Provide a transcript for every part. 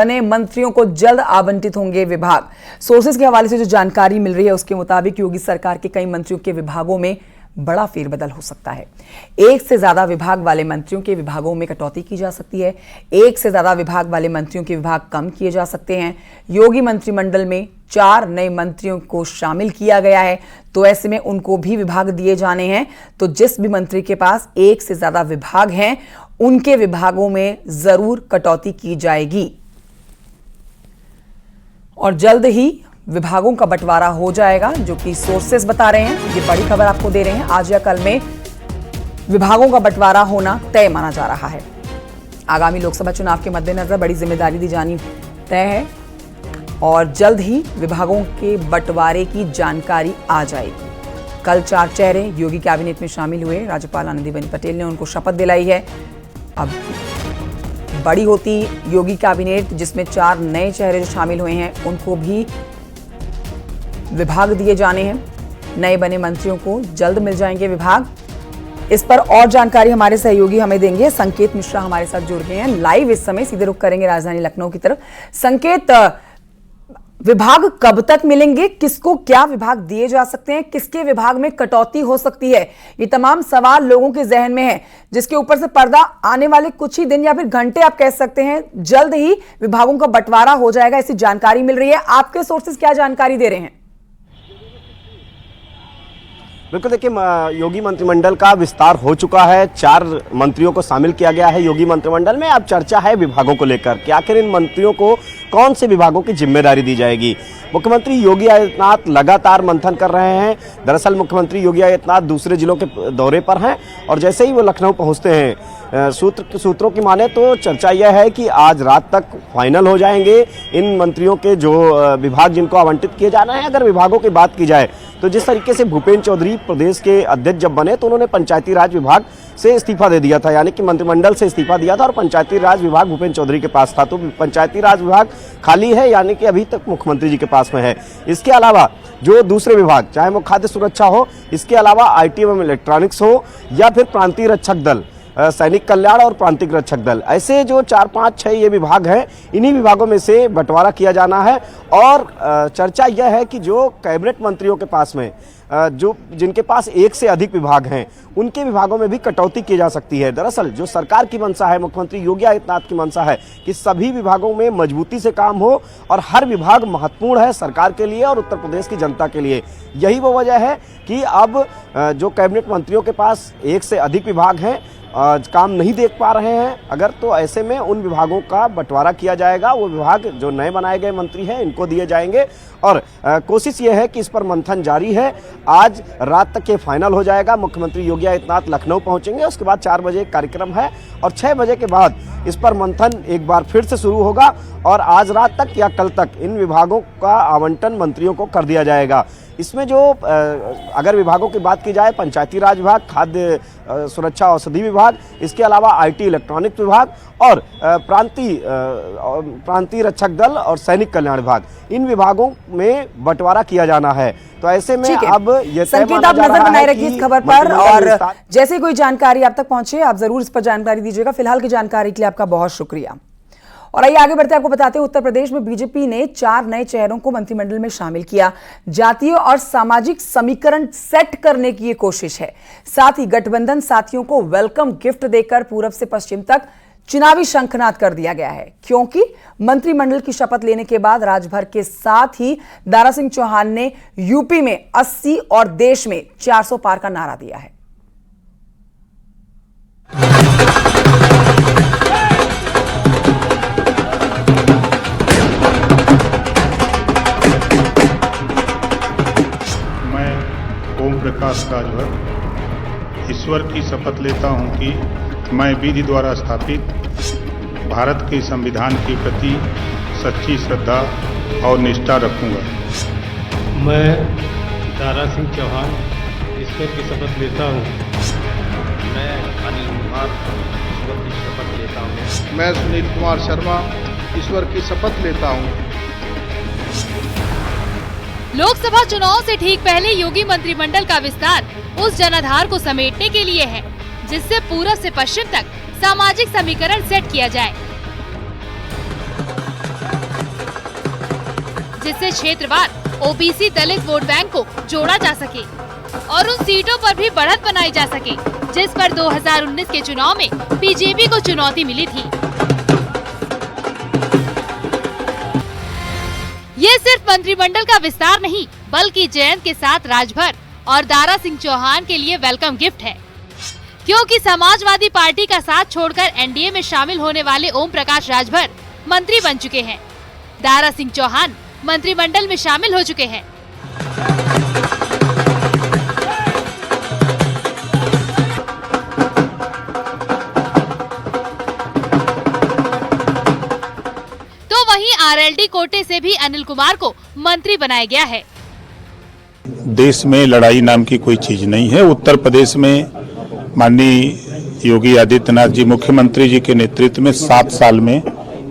बने मंत्रियों को जल्द आवंटित होंगे विभाग। सोर्सेज के हवाले से जो जानकारी मिल रही है उसके मुताबिक योगी सरकार के कई मंत्रियों के विभागों में बड़ा फेरबदल हो सकता है। एक से ज्यादा विभाग वाले मंत्रियों के विभागों में कटौती की जा सकती है। एक से ज्यादा विभाग वाले मंत्रियों के विभाग कम किए जा सकते हैं। योगी मंत्रिमंडल में 4 नए मंत्रियों को शामिल किया गया है, तो ऐसे में उनको भी विभाग दिए जाने हैं। तो जिस भी मंत्री के पास एक से ज्यादा विभाग हैं उनके विभागों में जरूर कटौती की जाएगी और जल्द ही विभागों का बंटवारा हो जाएगा, जो कि सोर्सेस बता रहे हैं। ये बड़ी खबर आपको दे रहे हैं। आज या कल में विभागों का बंटवारा होना तय माना जा रहा है। आगामी लोकसभा चुनाव के मद्देनजर बड़ी जिम्मेदारी दी जानी तय है और जल्द ही विभागों के बंटवारे की जानकारी आ जाएगी। कल 4 चेहरे योगी कैबिनेट में शामिल हुए। राज्यपाल आनंदीबेन पटेल ने उनको शपथ दिलाई है। अब बड़ी होती योगी कैबिनेट, जिसमें 4 नए चेहरे जो शामिल हुए हैं उनको भी विभाग दिए जाने हैं। नए बने मंत्रियों को जल्द मिल जाएंगे विभाग। इस पर और जानकारी हमारे सहयोगी हमें देंगे। संकेत मिश्रा हमारे साथ जुड़ गए हैं लाइव इस समय। सीधे रुख करेंगे राजधानी लखनऊ की तरफ। संकेत, विभाग कब तक मिलेंगे, किसको क्या विभाग दिए जा सकते हैं, किसके विभाग में कटौती हो सकती है, ये तमाम सवाल लोगों के जहन में है, जिसके ऊपर से पर्दा आने वाले कुछ ही दिन या फिर घंटे आप कह सकते हैं जल्द ही विभागों का बंटवारा हो जाएगा, ऐसी जानकारी मिल रही है। आपके सोर्सेज क्या जानकारी दे रहे हैं? बिल्कुल, देखिए योगी मंत्रिमंडल का विस्तार हो चुका है। 4 मंत्रियों को शामिल किया गया है योगी मंत्रिमंडल में। अब चर्चा है विभागों को लेकर कि आखिर इन मंत्रियों को कौन से विभागों की जिम्मेदारी दी जाएगी। मुख्यमंत्री योगी आदित्यनाथ लगातार मंथन कर रहे हैं। दरअसल मुख्यमंत्री योगी आदित्यनाथ दूसरे जिलों के दौरे पर हैं और जैसे ही वो लखनऊ पहुंचते हैं, सूत्रों की माने तो चर्चा यह है कि आज रात तक फाइनल हो जाएंगे इन मंत्रियों के जो विभाग जिनको आवंटित किए जाना है। अगर विभागों की बात की जाए तो जिस तरीके से भूपेंद्र चौधरी प्रदेश के अध्यक्ष जब बने तो उन्होंने पंचायती राज विभाग से इस्तीफा दे दिया था, यानी कि मंत्रिमंडल से इस्तीफा दिया था और पंचायती राज विभाग भूपेंद्र चौधरी के पास था। तो पंचायती राज विभाग खाली है, यानी कि अभी तक मुख्यमंत्री जी के पास में है। इसके अलावा जो दूसरे विभाग, चाहे वो खाद्य सुरक्षा हो, इसके अलावा IT एवं इलेक्ट्रॉनिक्स हो या फिर प्रांतीय रक्षक दल, सैनिक कल्याण और प्रांतिक रक्षक दल, ऐसे जो 4, 5, 6 ये विभाग हैं, इन्हीं विभागों में से बंटवारा किया जाना है। और चर्चा यह है कि जो कैबिनेट मंत्रियों के पास में जिनके पास एक से अधिक विभाग हैं उनके विभागों में भी कटौती की जा सकती है। दरअसल जो सरकार की मंशा है, मुख्यमंत्री योगी आदित्यनाथ की मंशा है कि सभी विभागों में मजबूती से काम हो और हर विभाग महत्वपूर्ण है सरकार के लिए और उत्तर प्रदेश की जनता के लिए। यही वो वजह है कि अब जो कैबिनेट मंत्रियों के पास एक से अधिक विभाग हैं काम नहीं देख पा रहे हैं अगर, तो ऐसे में उन विभागों का बंटवारा किया जाएगा। वो विभाग जो नए बनाए गए मंत्री हैं इनको दिए जाएंगे और कोशिश ये है कि इस पर मंथन जारी है। आज रात तक ये फाइनल हो जाएगा। मुख्यमंत्री योगी आदित्यनाथ लखनऊ पहुंचेंगे, उसके बाद 4 बजे कार्यक्रम है और 6 बजे के बाद इस पर मंथन एक बार फिर से शुरू होगा और आज रात तक या कल तक इन विभागों का आवंटन मंत्रियों को कर दिया जाएगा। इसमें जो अगर विभागों की बात की जाए, पंचायती राज विभाग, खाद्य सुरक्षा औषधि विभाग, इसके अलावा IT इलेक्ट्रॉनिक्स विभाग और प्रांतीय रक्षक दल और सैनिक कल्याण विभाग, इन विभागों में बंटवारा किया जाना है। तो ऐसे में अब ये संकेत आप नजर बनाए रखिए इस खबर पर और जैसे कोई जानकारी आप तक पहुंचे आप जरूर इस पर जानकारी दीजिएगा। फिलहाल की जानकारी के लिए आपका बहुत शुक्रिया। और आइए आगे बढ़ते आपको बताते हैं, उत्तर प्रदेश में बीजेपी ने 4 नए चेहरों को मंत्रिमंडल में शामिल किया। जातीय और सामाजिक समीकरण सेट करने की ये कोशिश है। साथ ही गठबंधन साथियों को वेलकम गिफ्ट देकर पूरब से पश्चिम तक चुनावी शंखनाद कर दिया गया है, क्योंकि मंत्रिमंडल की शपथ लेने के बाद राजभर के साथ ही दारा सिंह चौहान ने यूपी में 80 और देश में 400 पार का नारा दिया है। ओम प्रकाश राजभर ईश्वर की शपथ लेता हूं कि मैं विधि द्वारा स्थापित भारत के संविधान के प्रति सच्ची श्रद्धा और निष्ठा रखूंगा। मैं दारा सिंह चौहान ईश्वर की शपथ लेता हूं। मैं अनिल कुमार ईश्वर की शपथ लेता हूं। मैं सुनील कुमार शर्मा ईश्वर की शपथ लेता हूं। लोकसभा चुनाव से ठीक पहले योगी मंत्रिमंडल का विस्तार उस जनाधार को समेटने के लिए है जिससे पूरब से पश्चिम तक सामाजिक समीकरण सेट किया जाए। जिससे क्षेत्रवार ओबीसी दलित वोट बैंक को जोड़ा जा सके और उन सीटों पर भी बढ़त बनाई जा सके जिस पर 2019 के चुनाव में बीजेपी को चुनौती मिली थी। ये सिर्फ मंत्रिमंडल का विस्तार नहीं बल्कि जयंत के साथ राजभर और दारा सिंह चौहान के लिए वेलकम गिफ्ट है, क्योंकि समाजवादी पार्टी का साथ छोड़कर एनडीए में शामिल होने वाले ओम प्रकाश राजभर मंत्री बन चुके हैं। दारा सिंह चौहान मंत्रिमंडल में शामिल हो चुके हैं। तो वहीं आरएलडी कोटे से भी अनिल कुमार को मंत्री बनाया गया है। देश में लड़ाई नाम की कोई चीज नहीं है। उत्तर प्रदेश में माननीय योगी आदित्यनाथ जी मुख्यमंत्री जी के नेतृत्व में 7 साल में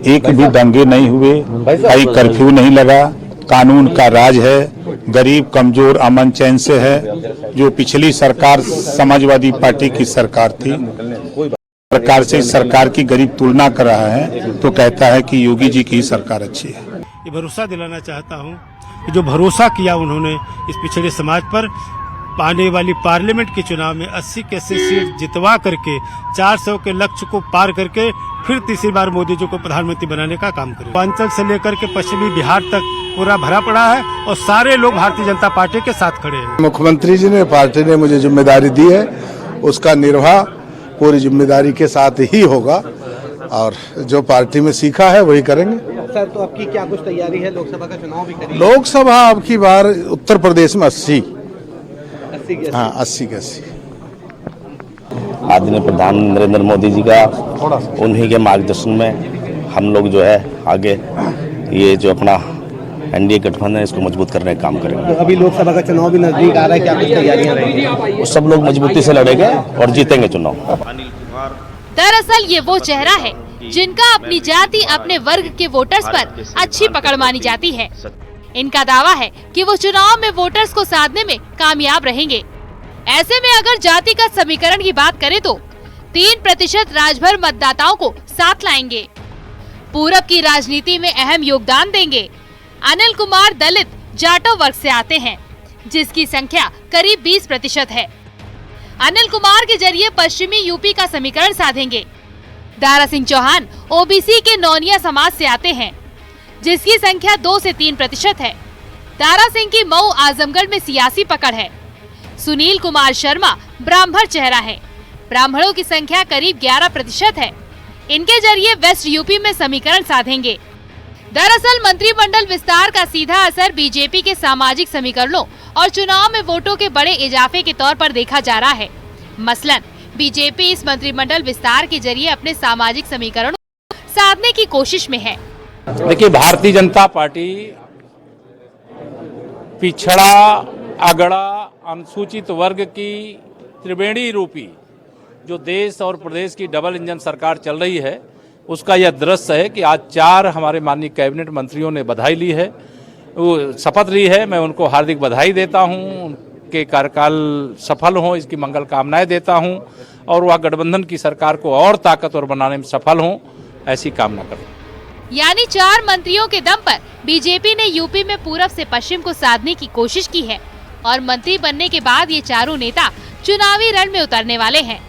एक भी दंगे नहीं हुए, कहीं कर्फ्यू नहीं लगा, कानून का राज है, गरीब कमजोर अमन चैन से है। जो पिछली सरकार समाजवादी पार्टी की सरकार थी, सरकार से सरकार की गरीब तुलना कर रहा है तो कहता है कि योगी जी की सरकार अच्छी है। ये भरोसा दिलाना चाहता हूँ कि जो भरोसा किया उन्होंने इस पिछड़े समाज पर, आने वाली पार्लियामेंट के चुनाव में 80 के 80 सीट जितवा करके 400 के लक्ष्य को पार करके फिर तीसरी बार मोदी जी को प्रधानमंत्री बनाने का काम करें। पूर्वांचल से लेकर के पश्चिमी बिहार तक पूरा भरा पड़ा है और सारे लोग भारतीय जनता पार्टी के साथ खड़े हैं। मुख्यमंत्री जी ने, पार्टी ने मुझे जिम्मेदारी दी है, उसका निर्वाह पूरी जिम्मेदारी के साथ ही होगा और जो पार्टी में सीखा है वही करेंगे। सर, तो आपकी क्या कुछ तैयारी है? लोकसभा का चुनाव भी करेंगे? लोकसभा अब की बार उत्तर प्रदेश में 80 के 80। आदरणीय प्रधानमंत्री नरेंद्र मोदी जी का उन्हीं के मार्गदर्शन में हम लोग जो है आगे ये जो अपना एनडीए गठबंधन है इसको मजबूत करने का काम करेंगे। तो अभी लोकसभा का चुनाव भी नजदीक आ रहा है, क्या कुछ तैयारियां रहेंगी? सब लोग मजबूती से लड़ेंगे और जीतेंगे चुनाव। दरअसल ये वो चेहरा है जिनका अपनी जाति अपने वर्ग के वोटर्स पर अच्छी पकड़ मानी जाती है। इनका दावा है कि वो चुनाव में वोटर्स को साधने में कामयाब रहेंगे। ऐसे में अगर जातिगत समीकरण की बात करें तो 3% राजभर मतदाताओं को साथ लाएंगे। पूरब की राजनीति में अहम योगदान देंगे। अनिल कुमार दलित जाटो वर्ग से आते हैं, जिसकी संख्या करीब 20% है। अनिल कुमार के जरिए पश्चिमी यूपी का समीकरण साधेंगे। दारा सिंह चौहान ओबीसी के नौनिया समाज से आते हैं, जिसकी संख्या 2 से 3% है। दारा सिंह की मऊ आजमगढ़ में सियासी पकड़ है। सुनील कुमार शर्मा ब्राह्मण चेहरा है। ब्राह्मणों की संख्या करीब 11% है। इनके जरिए वेस्ट यूपी में समीकरण साधेंगे। दरअसल मंत्रिमंडल विस्तार का सीधा असर बीजेपी के सामाजिक समीकरणों और चुनाव में वोटों के बड़े इजाफे के तौर पर देखा जा रहा है। मसलन बीजेपी इस मंत्रिमंडल विस्तार के जरिए अपने सामाजिक समीकरणों साधने की कोशिश में है। देखिए, भारतीय जनता पार्टी पिछड़ा, अगड़ा, अनुसूचित वर्ग की त्रिवेणी रूपी जो देश और प्रदेश की डबल इंजन सरकार चल रही है, उसका यह दृश्य है कि आज 4 हमारे माननीय कैबिनेट मंत्रियों ने बधाई ली है, वो शपथ ली है। मैं उनको हार्दिक बधाई देता हूं, उनके कार्यकाल सफल हो इसकी मंगल कामनाएं देता हूं और वह गठबंधन की सरकार को और ताकतवर बनाने में सफल हों, ऐसी कामना करता हूं। यानी 4 मंत्रियों के दम पर बीजेपी ने यूपी में पूरब से पश्चिम को साधने की कोशिश की है और मंत्री बनने के बाद ये चारों नेता चुनावी रण में उतरने वाले हैं,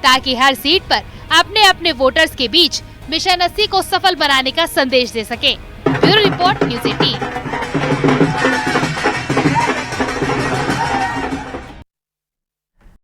ताकि हर सीट पर अपने अपने वोटर्स के बीच मिशन 80 को सफल बनाने का संदेश दे सके। Bureau report, news 18।